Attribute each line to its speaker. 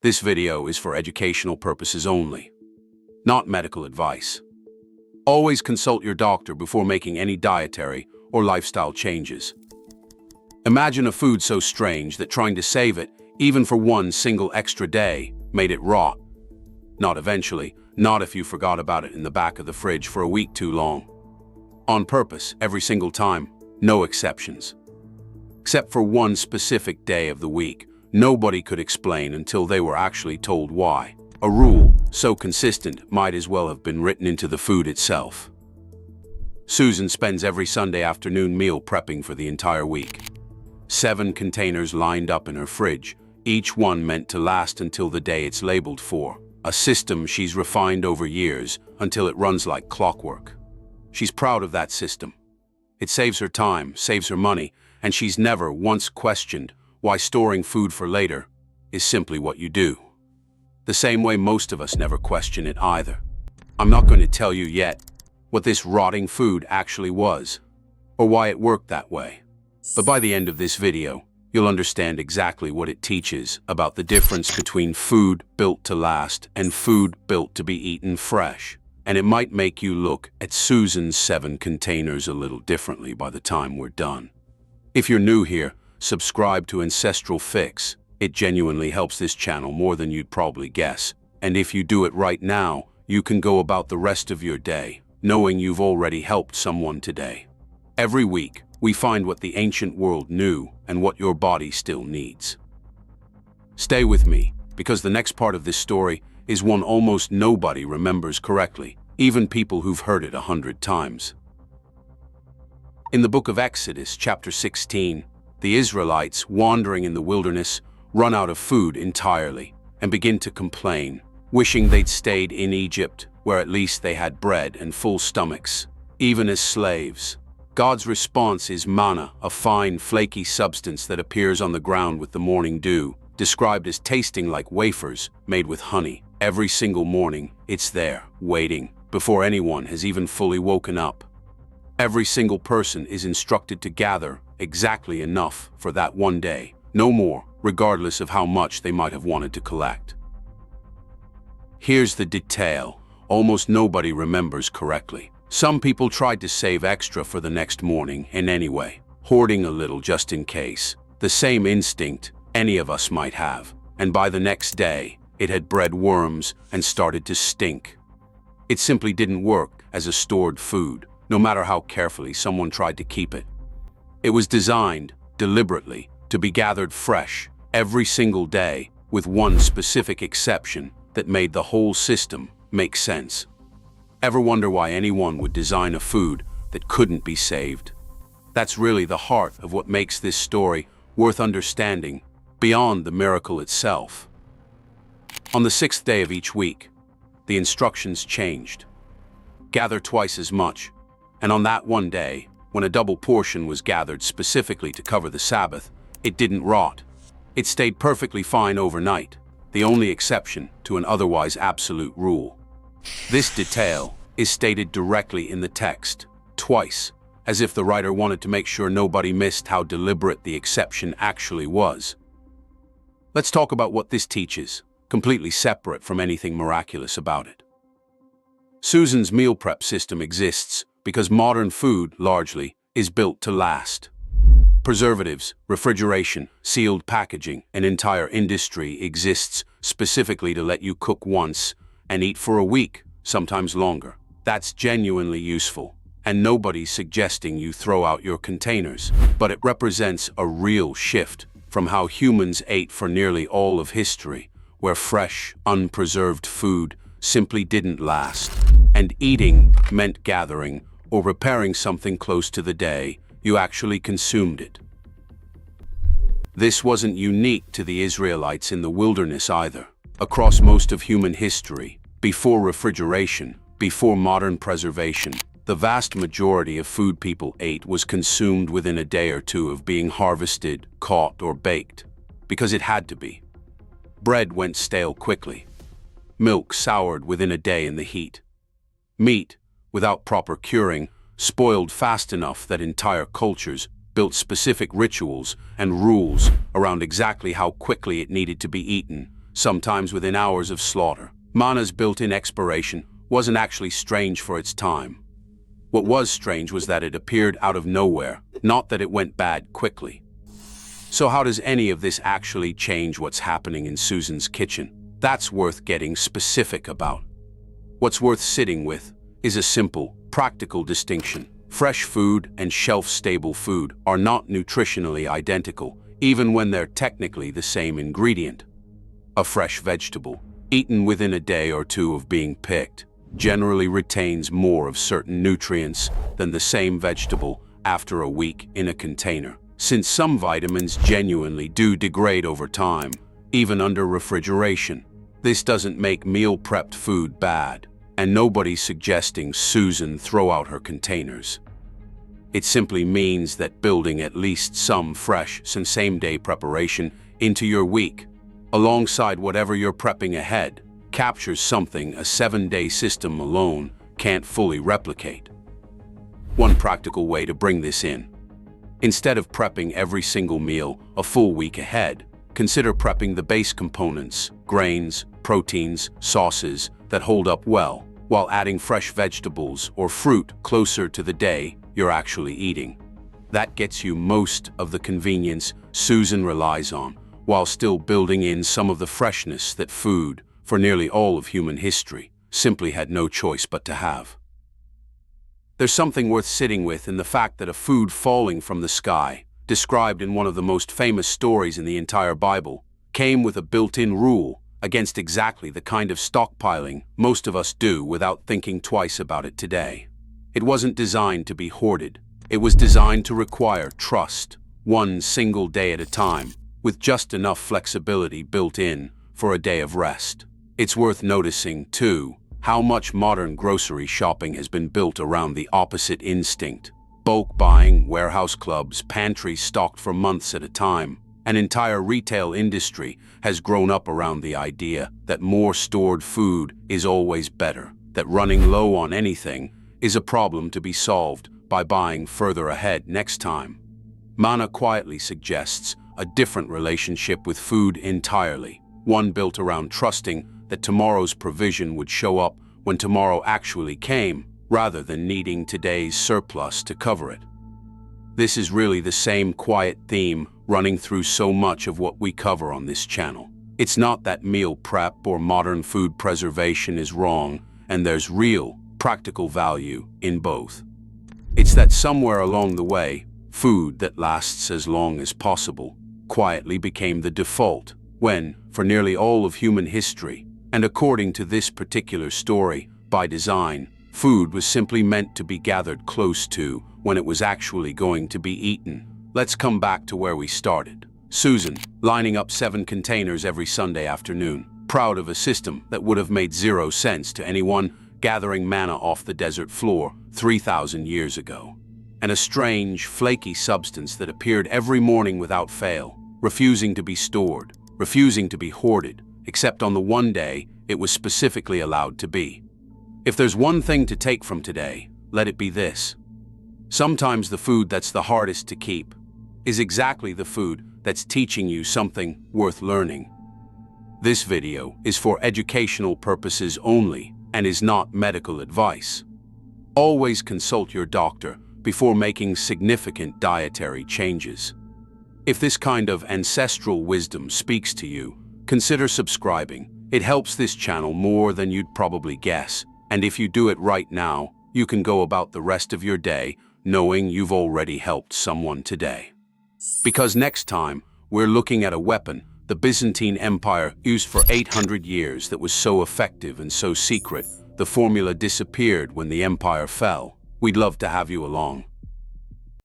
Speaker 1: This video is for educational purposes only, not medical advice. Always consult your doctor before making any dietary or lifestyle changes. Imagine a food so strange that trying to save it, even for one single extra day, made it rot. Not eventually, not if you forgot about it in the back of the fridge for a week too long. On purpose, every single time, no exceptions. Except for one specific day of the week, nobody could explain until they were actually told why. A rule so consistent might as well have been written into the food itself. Susan spends every Sunday afternoon meal prepping for the entire week. 7 containers lined up in her fridge, each one meant to last until the day it's labeled for. A system she's refined over years until it runs like clockwork. She's proud of that system. It saves her time, saves her money, and she's never once questioned why storing food for later is simply what you do. The same way most of us never question it either. I'm not going to tell you yet what this rotting food actually was, or why it worked that way. But by the end of this video, you'll understand exactly what it teaches about the difference between food built to last and food built to be eaten fresh. And it might make you look at Susan's 7 containers a little differently by the time we're done. If you're new here, subscribe to Ancestral Fix. It genuinely helps this channel more than you'd probably guess. And if you do it right now, you can go about the rest of your day, knowing you've already helped someone today. Every week, we find what the ancient world knew and what your body still needs. Stay with me, because the next part of this story is one almost nobody remembers correctly, even people who've heard it 100 times. In the book of Exodus, chapter 16, the Israelites, wandering in the wilderness, run out of food entirely and begin to complain, wishing they'd stayed in Egypt, where at least they had bread and full stomachs, even as slaves. God's response is manna, a fine, flaky substance that appears on the ground with the morning dew, described as tasting like wafers made with honey. Every single morning, it's there, waiting, before anyone has even fully woken up. Every single person is instructed to gather exactly enough for that one day, no more, regardless of how much they might have wanted to collect. Here's the detail almost nobody remembers correctly. Some people tried to save extra for the next morning in any way, hoarding a little just in case, the same instinct any of us might have, and by the next day, it had bred worms and started to stink. It simply didn't work as a stored food, no matter how carefully someone tried to keep it. It was designed, deliberately, to be gathered fresh every single day, with one specific exception that made the whole system make sense. Ever wonder why anyone would design a food that couldn't be saved? That's really the heart of what makes this story worth understanding beyond the miracle itself. On the 6th day of each week, the instructions changed. Gather twice as much, and on that one day, when a double portion was gathered specifically to cover the Sabbath, it didn't rot. It stayed perfectly fine overnight, the only exception to an otherwise absolute rule. This detail is stated directly in the text, twice, as if the writer wanted to make sure nobody missed how deliberate the exception actually was. Let's talk about what this teaches, completely separate from anything miraculous about it. Susan's meal prep system exists because modern food, largely, is built to last. Preservatives, refrigeration, sealed packaging, an entire industry exists specifically to let you cook once and eat for a week, sometimes longer. That's genuinely useful, and nobody's suggesting you throw out your containers, but it represents a real shift from how humans ate for nearly all of history, where fresh, unpreserved food simply didn't last, and eating meant gathering or preparing something close to the day you actually consumed it. This wasn't unique to the Israelites in the wilderness either. Across most of human history, before refrigeration, before modern preservation, the vast majority of food people ate was consumed within a day or two of being harvested, caught, or baked, because it had to be. Bread went stale quickly. Milk soured within a day in the heat. Meat, without proper curing, spoiled fast enough that entire cultures built specific rituals and rules around exactly how quickly it needed to be eaten, sometimes within hours of slaughter. Manna's built-in expiration wasn't actually strange for its time. What was strange was that it appeared out of nowhere, not that it went bad quickly. So how does any of this actually change what's happening in Susan's kitchen? That's worth getting specific about. What's worth sitting with is a simple, practical distinction. Fresh food and shelf-stable food are not nutritionally identical, even when they're technically the same ingredient. A fresh vegetable, eaten within a day or two of being picked, generally retains more of certain nutrients than the same vegetable after a week in a container, since some vitamins genuinely do degrade over time, even under refrigeration. This doesn't make meal-prepped food bad, and nobody's suggesting Susan throw out her containers. It simply means that building at least some fresh and same-day preparation into your week, alongside whatever you're prepping ahead, captures something a 7-day system alone can't fully replicate. One practical way to bring this in: instead of prepping every single meal a full week ahead, consider prepping the base components, grains, proteins, sauces that hold up well, while adding fresh vegetables or fruit closer to the day you're actually eating. That gets you most of the convenience Susan relies on, while still building in some of the freshness that food, for nearly all of human history, simply had no choice but to have. There's something worth sitting with in the fact that a food falling from the sky, described in one of the most famous stories in the entire Bible, came with a built-in rule against exactly the kind of stockpiling most of us do without thinking twice about it today. It wasn't designed to be hoarded. It was designed to require trust, one single day at a time, with just enough flexibility built in for a day of rest. It's worth noticing, too, how much modern grocery shopping has been built around the opposite instinct. Bulk buying, warehouse clubs, pantries stocked for months at a time. An entire retail industry has grown up around the idea that more stored food is always better, that running low on anything is a problem to be solved by buying further ahead next time. Manna quietly suggests a different relationship with food entirely, one built around trusting that tomorrow's provision would show up when tomorrow actually came, rather than needing today's surplus to cover it. This is really the same quiet theme running through so much of what we cover on this channel. It's not that meal prep or modern food preservation is wrong, and there's real, practical value in both. It's that somewhere along the way, food that lasts as long as possible quietly became the default, when, for nearly all of human history, and according to this particular story, by design, food was simply meant to be gathered close to when it was actually going to be eaten. Let's come back to where we started. Susan, lining up 7 containers every Sunday afternoon, proud of a system that would have made 0 sense to anyone gathering manna off the desert floor 3,000 years ago. And a strange, flaky substance that appeared every morning without fail, refusing to be stored, refusing to be hoarded, except on the one day it was specifically allowed to be. If there's one thing to take from today, let it be this: sometimes the food that's the hardest to keep is exactly the food that's teaching you something worth learning. This video is for educational purposes only and is not medical advice. Always consult your doctor before making significant dietary changes. If this kind of ancestral wisdom speaks to you, consider subscribing. It helps this channel more than you'd probably guess, and if you do it right now, you can go about the rest of your day knowing you've already helped someone today. Because next time, we're looking at a weapon the Byzantine Empire used for 800 years that was so effective and so secret, the formula disappeared when the empire fell. We'd love to have you along.